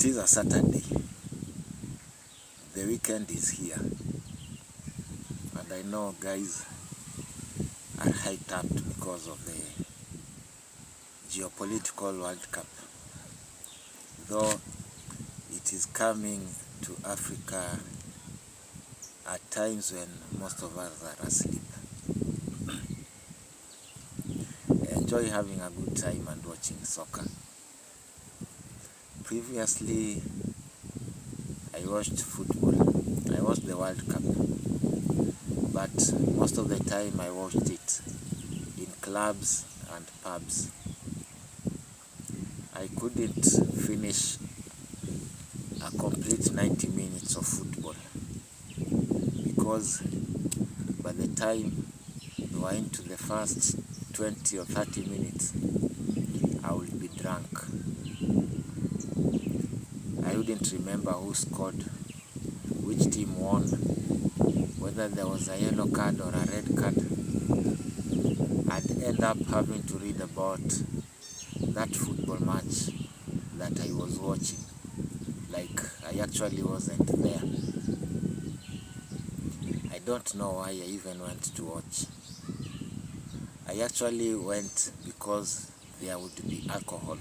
It is a Saturday. The weekend is here. And I know guys are hyped up because of the geopolitical World Cup. Though it is coming to Africa at times when most of us are asleep. Enjoy having a good time and watching soccer. Previously, I watched football. I watched the World Cup. But most of the time I watched it in clubs and pubs. I couldn't finish a complete 90 minutes of football because by the time we were into the first 20 or 30 minutes, I would be drunk. I wouldn't remember who scored, which team won, whether there was a yellow card or a red card. I'd end up having to read about that football match that I was watching, like I actually wasn't there. I don't know why I even went to watch. I actually went because there would be alcohol.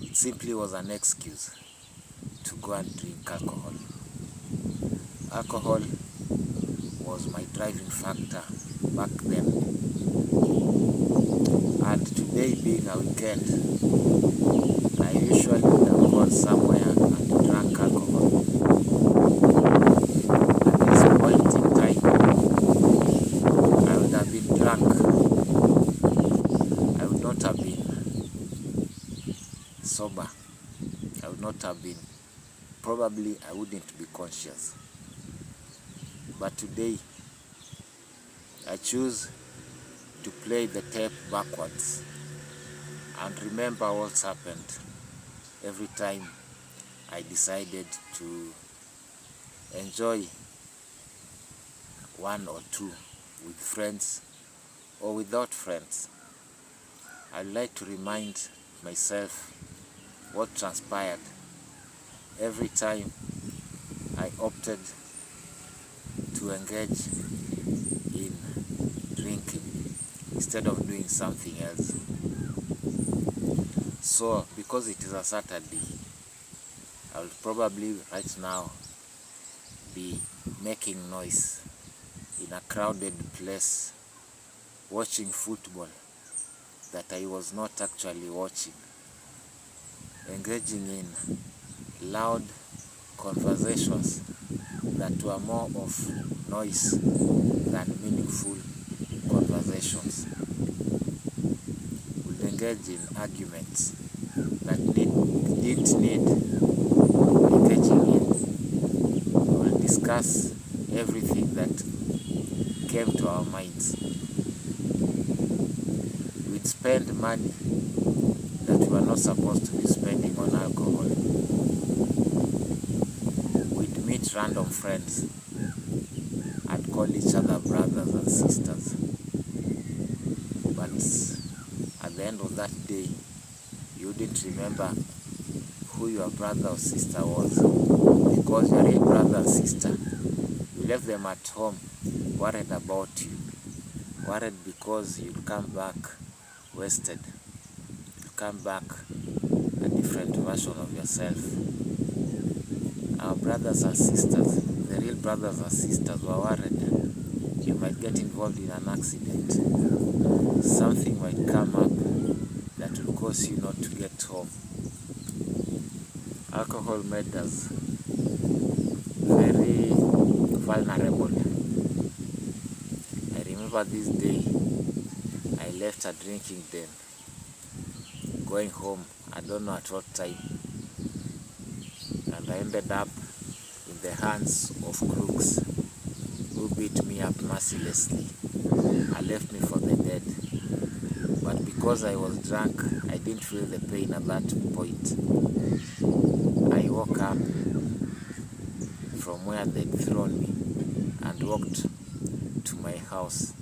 It simply was an excuse to go and drink alcohol. Alcohol was my driving factor back then. And today being a weekend, I usually would have gone somewhere and drank alcohol. At this point in time, I would have been drunk. I would not have been sober. I would not have been, probably I wouldn't be conscious. But today, I choose to play the tape backwards and remember what's happened every time I decided to enjoy one or two with friends or without friends. I'd like to remind myself what transpired every time I opted to engage in drinking instead of doing something else. So, because it is a Saturday, I will probably right now be making noise in a crowded place, watching football that I was not actually watching, engaging in loud conversations that were more of noise than meaningful conversations. Would engage in arguments that didn't need engaging in. We'll discuss everything that came to our minds. We'd spend money that we were not supposed to be spending on alcohol. We'd meet random friends and call each other brothers and sisters. But at the end of that day, you wouldn't remember who your brother or sister was, because your real brother or sister, you left them at home worried about you, worried because you'd come back wasted, you'd come back a different version of yourself. Our brothers and sisters, the real brothers and sisters, were worried you might get involved in an accident. Something might come up that will cause you not to get home. Alcohol made us very vulnerable. I remember this day, I left a drinking den, going home, I don't know at what time, and I ended up in the hands of crooks who beat me up mercilessly and left me for the dead. But because I was drunk, I didn't feel the pain at that point. I woke up from where they'd thrown me and walked to my house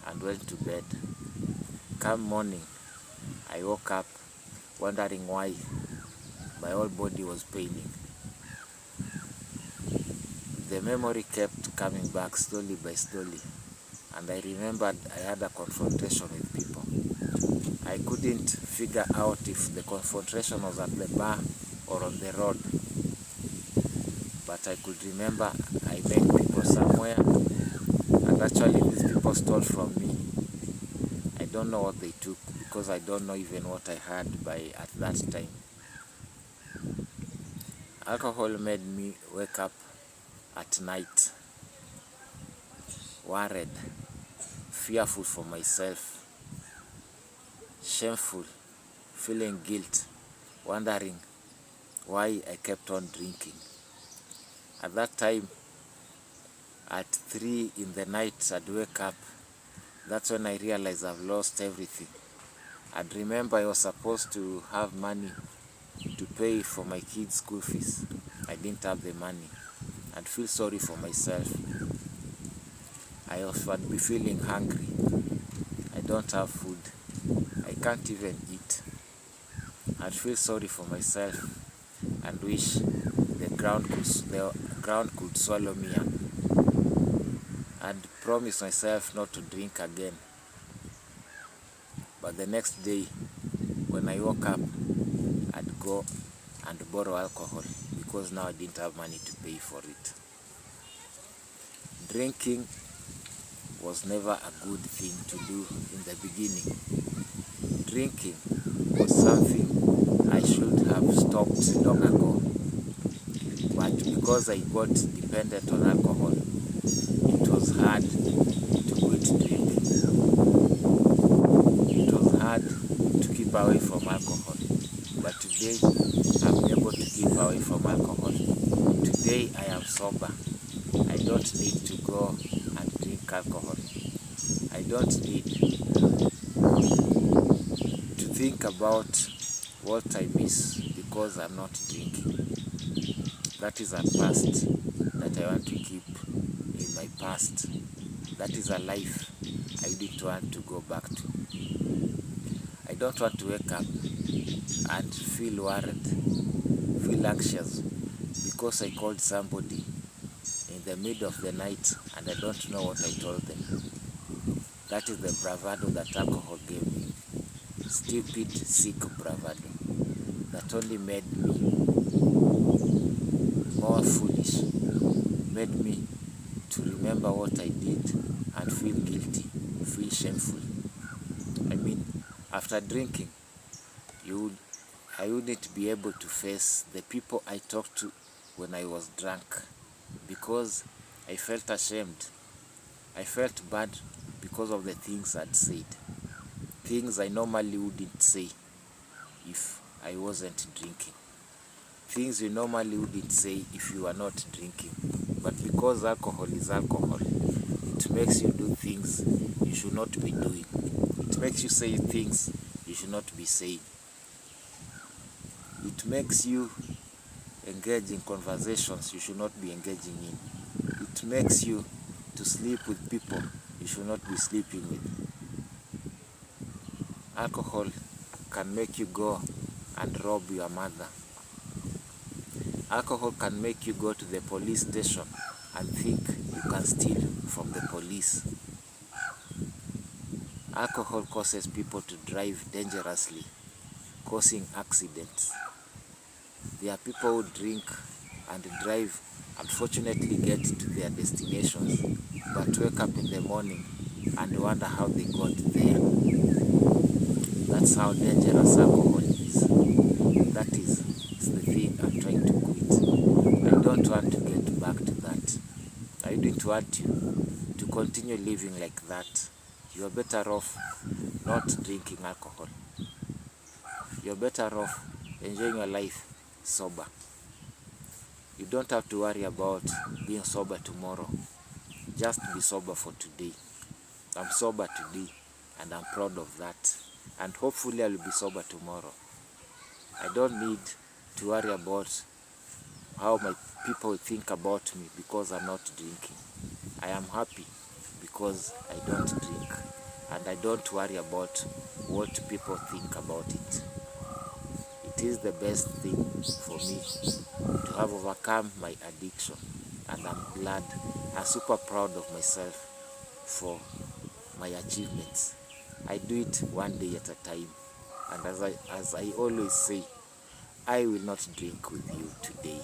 and went to bed. Come morning, I woke up wondering why My whole body was paining. The memory kept coming back slowly by slowly, and I remembered I had a confrontation with people. I couldn't figure out if the confrontation was at the bar or on the road, but I could remember I met people somewhere, and actually these people stole from me. I don't know what they took, because I don't know even what I had at that time. Alcohol made me wake up at night, worried, fearful for myself, shameful, feeling guilt, wondering why I kept on drinking. At that time, at 3 in the night, I'd wake up. That's when I realized I've lost everything. I'd remember I was supposed to have money to pay for my kids' school fees. I didn't have the money. I'd feel sorry for myself. I'd be feeling hungry. I don't have food. I can't even eat. I'd feel sorry for myself and wish the ground could swallow me up. I'd promised myself not to drink again. But the next day, when I woke up, I'd go and borrow alcohol, because now I didn't have money to pay for it. Drinking was never a good thing to do in the beginning. Drinking was something I should have stopped long ago. But because I got dependent on alcohol, it was hard to quit drinking. It was hard to keep away from alcohol. But today, I'm able to keep away from alcohol. Today, I am sober. I don't need to go and drink alcohol. I don't need to think about what I miss because I'm not drinking. That is a past that I want to keep in my past. That is a life I didn't want to go back to. I don't want to wake up and feel worried, feel anxious because I called somebody in the middle of the night and I don't know what I told them. That is the bravado that alcohol gave me. Stupid, sick bravado that only made me more foolish, made me to remember what I did and feel guilty, feel shameful. I mean, after drinking, I wouldn't be able to face the people I talked to when I was drunk, because I felt ashamed. I felt bad because of the things I'd said. Things I normally wouldn't say if I wasn't drinking. Things you normally wouldn't say if you are not drinking. But because alcohol is alcohol, it makes you do things you should not be doing. It makes you say things you should not be saying. It makes you engage in conversations you should not be engaging in. It makes you to sleep with people you should not be sleeping with. Alcohol can make you go and rob your mother. Alcohol can make you go to the police station and think you can steal from the police. Alcohol causes people to drive dangerously, causing accidents. There are people who drink and drive, unfortunately get to their destinations, but wake up in the morning and wonder how they got there. That's how dangerous alcohol is. That is the thing I'm trying to quit. I don't want to get back to that. I didn't want you to continue living like that. You're better off not drinking alcohol. You're better off enjoying your life sober. You don't have to worry about being sober tomorrow. Just be sober for today. I'm sober today and I'm proud of that. And hopefully I'll be sober tomorrow. I don't need to worry about how my people think about me because I'm not drinking. I am happy because I don't drink. And I don't worry about what people think about it. It It is the best thing for me to have overcome my addiction, and I'm glad, I'm super proud of myself for my achievements. I do it one day at a time, and as I always say, I will not drink with you today.